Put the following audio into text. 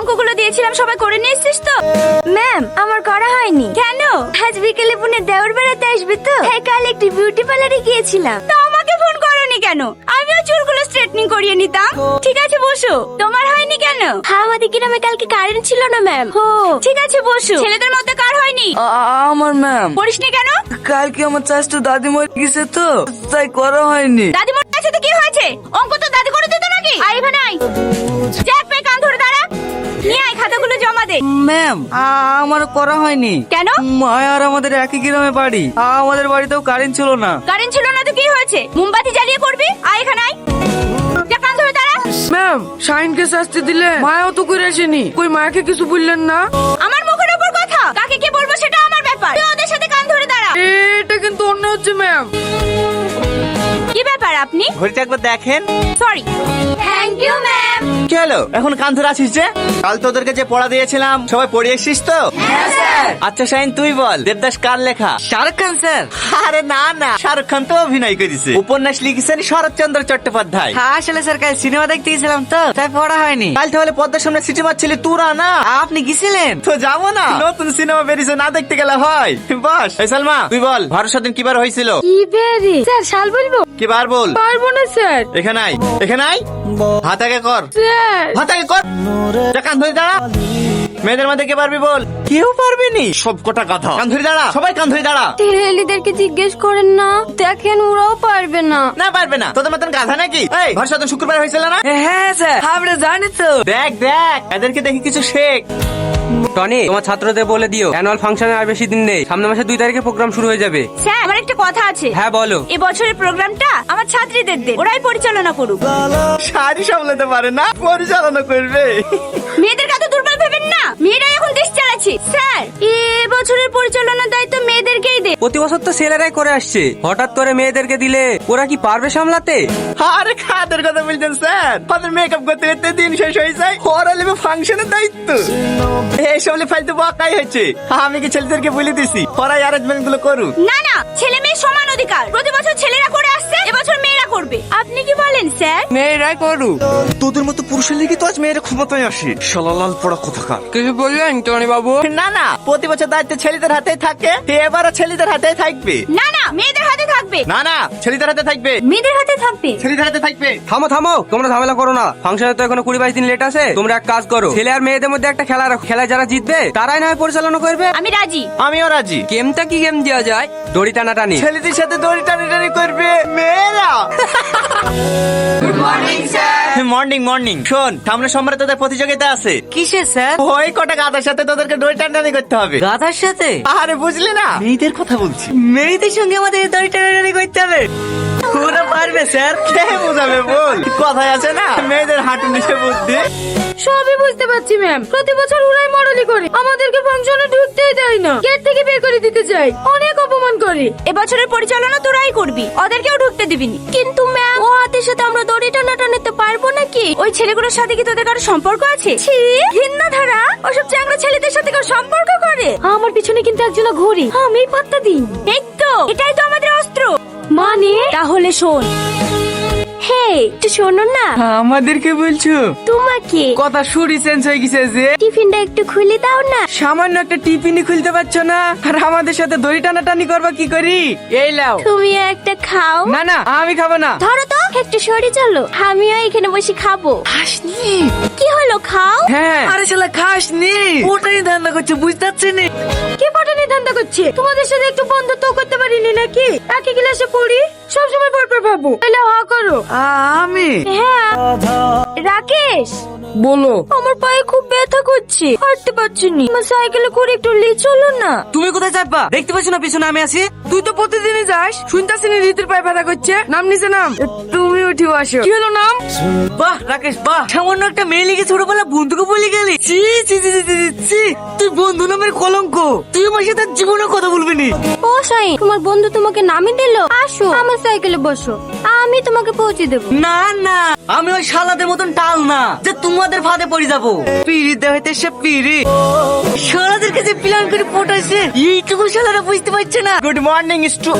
অঙ্কগুলো দিয়েছিলাম সবাই করে নিয়েছিস তো? ম্যাম আমার করা হয়নি। কেন? আজ বিকেলে বোনের দেওর বেড়াতে আসবে তো, হ্যাঁ কাল একটি বিউটি পার্লারে গিয়েছিলাম। তো আমাকে ফোন করোনি কেন? আমিও চুলগুলো স্ট্রেটনিং করিয়ে নিতাম। ঠিক আছে বসো। তোমার হয়নি কেন? হ্যাঁ আমাদের গ্রামে কালকে কারেন্ট ছিল না ম্যাম। ও ঠিক আছে বসো। ছেলেদের মধ্যে কার হয়নি? আমার ম্যাম। করিসনি কেন? কালকে আমার চাচতো দাদি মরে গেছে তো, তাই করা হয়নি। দাদি মরে গেছে তো কি হয়েছে? অঙ্ক তো দাদি করে দিত নাকি? আয় এখানে আয়। যাক ভাই কান ধরে দাঁড়া। নিয়ে আয় খাতাগুলো জমা দে। ম্যাম আমার করা হয়নি। কেন? মায়া আর আমাদের একই গ্রামে বাড়ি, আমাদের বাড়িতেও কারেন্ট ছিল না। কারেন্ট ছিল না তো কি হয়েছে? মোমবাতি জ্বালিয়ে করবি। আয় এখানে আয়। যা কান ধরে দাঁড়া। ম্যাম শাইনকে শাস্তি দিলে মায়াও তো করে আসেনি, কই মায়াকে কিছু বললেন না? আমার মুখের উপর কথা, কাকে কি বলবো সেটা আমার ব্যাপার। তুই ওদের সাথে কান ধরে দাঁড়া। এটা কিন্তু অন্য হচ্ছে ম্যাম। কি ব্যাপার আপনি? ঘড়িটা একবার দেখেন। সরি। Thank you ma'am. কি হলো এখন কান ধরে আছিস যে? কাল তোদেরকে যে পড়া দিয়েছিলাম সবাই পড়ে এসছিস তো? হ্যাঁ স্যার। আচ্ছা শাহিন তুই বল, দেবদাস কার লেখা? শাহরুখ খান স্যার। আরে না না, শাহরুখ খান তো অভিনয় করেছে। উপন্যাস লিখেছেন শরৎচন্দ্র চট্টোপাধ্যায়। আসলে স্যার কাল সিনেমা দেখতে গেছিলাম তো, তাই পড়া হয়নি। কাল তাহলে পদ্মার সামনে সিটি মারছিলি তোরা না? আপনি গেছিলেন তো যাবো না, নতুন সিনেমা বেরিয়েছে না দেখতে গেলে হয়? বস এই সালমা তুই বল, ভরসার দিন কিবার হয়েছিল? কি বেরি স্যার শাল বলবো? কিবার বল। পারবো না স্যার। এখানে আয়, এখানে আয়। হাত আগে কর, স্যার হাত আগে কর। যা কান ধরে দাঁড়া। মেয়েদের মধ্যে কে পারবি বল? কেউ পারবে নি, সব কটা কথা। কান ধরে দাঁড়া, সবাই কান ধরে দাঁড়া। ছেলেদেরকে জিজ্ঞেস করেন না, দেখেন ওরাও পারবে না। না পারবে না, তোদের মতন গাধা নাকি? এই ভরসার দিন শুক্রবার হয়েছিল না? হ্যাঁ স্যার, আমরা জানি তো। দেখ দেখ, এদেরকে দেখি কিছু শেখ। টনি তোমার ছাত্রদের বলে দিও অ্যানুয়াল ফাংশনের আর বেশি দিন নেই, সামনের মাসে 2 তারিখে প্রোগ্রাম শুরু হয়ে যাবে। স্যার আমার একটা কথা আছে। হ্যাঁ বলো। এই বছরের প্রোগ্রামটা আমার ছাত্রীদের দেন, ওরাই পরিচালনা করুক। শাড়ি সামলাতে পারে না, পরিচালনা করবে। মেয়েদের কাছে দুর্বল ভেবেন না, মেয়েরাই এখন দেশ চালাচ্ছে। স্যার এই বছরের পরিচালনার দায়িত্ব মেয়েদেরকেই দেন। প্রতি বছর তো ছেলেরাই করে আসছে, হঠাৎ করে মেয়েদেরকে দিলে ওরা কি পারবে সামলাতে? আরে খাদের কথা বলছেন স্যার, ওদের মেকআপ করতে করতে দিন শেষ হয়ে যায়, ওরা নেবে ফাংশনের দায়িত্ব। এইসব ফালতু বকাই হচ্ছে। আমি কি ছেলেদেরকে বলে দিছি ওরাই অ্যারেঞ্জমেন্ট গুলো করুক? না না, ছেলে মেয়ে সমান অধিকার। প্রতি বছর ছেলেরা করে আসছে, এবছর মেয়েরা করবে। আপনি কি বলেন স্যার? মেয়েরাই করুক। তোদের মতো পুরুষের লিগে তো আজ মেয়েরা ক্ষমতায় আসে। শালালাল পড়া কোথাকার। কিছু বললেন টনি বাবু? না না, প্রতি বছর দায়িত্ব ছেলেদের হাতেই থাকে, এবারও ছেলেদের হাতেই থাকবে। না না, মেয়েদের হাতে থাকবে। না না, ছেলেদের হাতে থাকবে। মেয়েদের হাতে থাকবে। ছেলেদের হাতে থাকবে। থামো থামো, তোমরা ঝামেলা করো না। ফাংশনে তো এখনো 20-22 দিন লেট আছে। তোমরা এক কাজ করো, ছেলে আর মেয়েদের মধ্যে একটা খেলা রাখো, খেলায় যারা জিতবে তারাই না হয় পরিচালনা করবে। আমি রাজি। আমিও রাজি। গেমটা কি গেম দেওয়া যায়? দড়ি টানাটানি। ছেলেদের সাথে দড়ি টানাটানি করবে মেয়েরা। Morning morning. শোন, সামনে সোমবারে তোদের প্রতিযোগিতা আছে। কিসের স্যার? ওই কটা গাধার সাথে তোদেরকে দড়ি টানাটানি করতে হবে। গাধার সাথে? আরে বুঝলি না, মেয়েদের কথা বলছি। মেয়েদের সঙ্গে আমাদের দড়ি টানাটানি করতে হবে? ওরা পারবে স্যার? কে বোঝাবে বল? কথায় আছে না, মেয়েদের হাঁটু নিচে বুদ্ধি। সবই বুঝতে পারছি ম্যাম, প্রতি বছর ওরাই মডেলি করে, আমাদেরকে ফাংশনে ঢুকতেই দেয় না, গেট থেকে বের করে দিতে চাই, অনেক অপমান করে। এবছরের পরিচালনা তোরাই করবি, ওদেরকেও ঢুকতে দিবিনি। কিন্তু ম্যাম ও হাতের সাথে আমরা দড়ি টানাটানিতে পারবো নাকি? ওই ছেলেগুলোর সাথে কি তোদের কারো সম্পর্ক আছে? ছি, ঘৃণা ধারা। ওসব চ্যাংড়া ছেলেদের সাথে কেউ সম্পর্ক করে? আমার পিছনে কিন্তু একজনা ঘুরি, আমি পাত্তা দিই। এই তো, এটাই তো আমাদের অস্ত্র। মানে তাহলে শোন। হে একটু শোনো না। আমাদেরকে বলছো? তোমাকে। কথা শুরি চেঞ্জ হয়ে গেছে যে। টিফিনটা একটু খুলে দাও না। সামান্য একটা টিফিনই খুলতে পারছো না, আর আমাদের সাথে দড়ি টানাটানি করবা কি করি? এই লাও। তুমিও একটা খাও। না না, আমি খাবো না। ধরো তো, একটু সরে চলো, আমিও এখানে বসে খাবো। খাসনি? কি হলো, খাও। হ্যাঁ। আরে শালা খাসনি, ওটাই ধান্দা করছে, বুঝতে পারছি না। কি পটানি ধান্দা করছে? তোমাদের সাথে একটু বন্ধুত্ব করতে পারিনি নাকি? একই ক্লাসে পড়ি, সবসময় পরপর ভাবো। এলা হা করো। আমি? হ্যাঁ রাকেশ বলো। আমার পায়ে খুব ব্যথা করছে, হাঁটতে পারছি না। আমার সাইকেলে করে একটু নিয়ে চলো না। তুমি কোথায় যাবা? দেখতে পাচ্ছ না পিছনে আমি আছি? তুই তো প্রতিদিনই যাস, শুনতাছি না রীতির পায়ে ব্যথা করছে। নাম নিচে নাম। তুমি উঠি আসো। কি হলো নাম? বাহ রাকেশ বাহ, সামান্য একটা মেয়ে লিখে ছোটবেলা বন্ধুকে বলে গেলি। ছি ছি ছি ছি, ছি, ছি। তুই বন্ধু নামের কলঙ্ক, তুই আমার সাথে জীবনে কথা বলবি নি। ও সাই, তোমার বন্ধু তোমাকে নামিয়ে দিল, আসো আমার সাইকেলে বসো, আমি তোমাকে পৌঁছে দেবো। না না, আমি ওই শালাদের মতন টাল না যে তোমাদের ফাঁদে পড়ে যাবো। পিড়িতে হইতে সে পিড়ি, শালাদের কাছে প্ল্যান করে পটাইছে, এইটুকু শালারা বুঝতে পারছে না। Good morning stew